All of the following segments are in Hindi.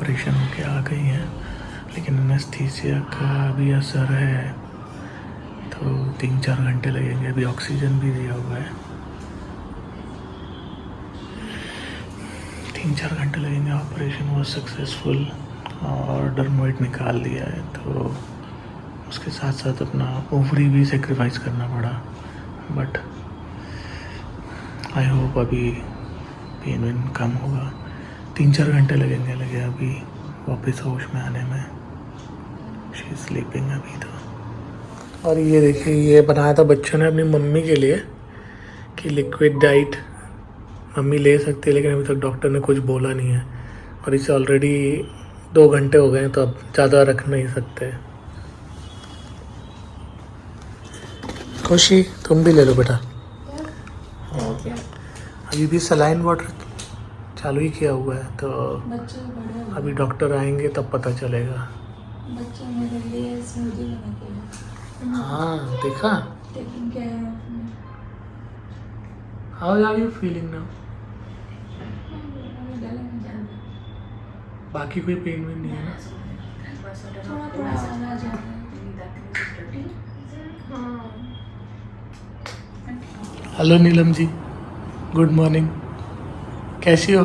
ऑपरेशन होके आ गई हैं, लेकिन एनेस्थीसिया का भी असर है तो 3-4 घंटे लगेंगे। अभी ऑक्सीजन भी दिया हुआ है, 3-4 घंटे लगेंगे। ऑपरेशन हुआ सक्सेसफुल और डर्मोइड निकाल दिया है, तो उसके साथ साथ अपना ओवरी भी सेक्रीफाइस करना पड़ा। बट आई होप अभी पेन वेन कम होगा। 3-4 घंटे लगेंगे लगे अभी वापस होश में आने में। शी स्लीपिंग अभी तो। और ये देखिए, ये बनाया था बच्चों ने अपनी मम्मी के लिए कि लिक्विड डाइट मम्मी ले सकती है, लेकिन अभी तक डॉक्टर ने कुछ बोला नहीं है। और इसे ऑलरेडी 2 घंटे हो गए हैं, तो अब ज़्यादा रख नहीं सकते। खुशी तुम भी ले लो बेटा। अभी भी सलाइन वाटर चालू ही किया हुआ है, तो अभी डॉक्टर आएंगे तब पता चलेगा। बच्चों मेरे लिए स्मूदी बना के। हाँ देखा। Taking care of me. How are you feeling now? गले में दर्द है। बाकी कोई पेन वेन नहीं है ना? थोड़ा थोड़ा आवाज आ रहा है। Hello Neelam ji, good morning. कैसी हो?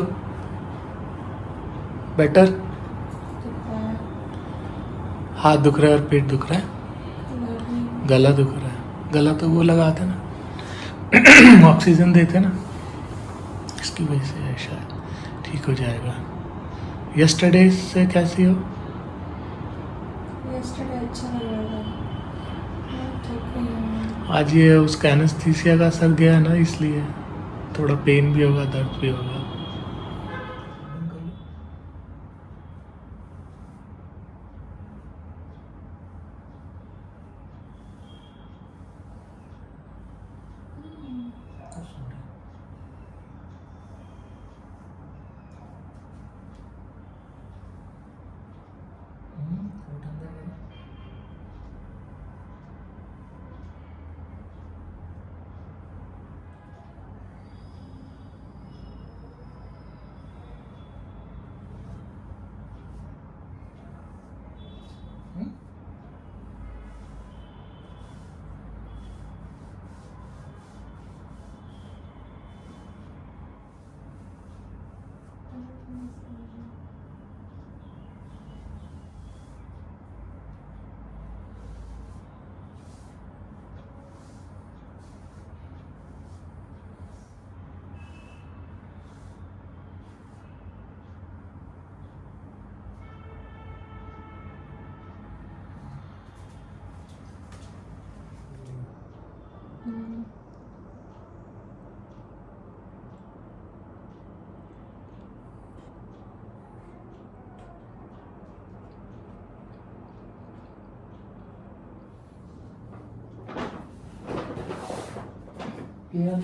बेटर? हाथ दुख रहा है और पेट दुख रहा है, गला दुख रहा है। गला तो वो लगाते ना ऑक्सीजन देते ना, इसकी वजह से है शायद। ठीक हो जाएगा। यस्टरडे से कैसी हो? यस्टरडे अच्छा लग रहा था, ठीक नहीं हूँ। आज ये उसका एनेस्थीसिया का असर गया है ना, इसलिए थोड़ा पेन भी होगा, दर्द भी होगा। Yeah.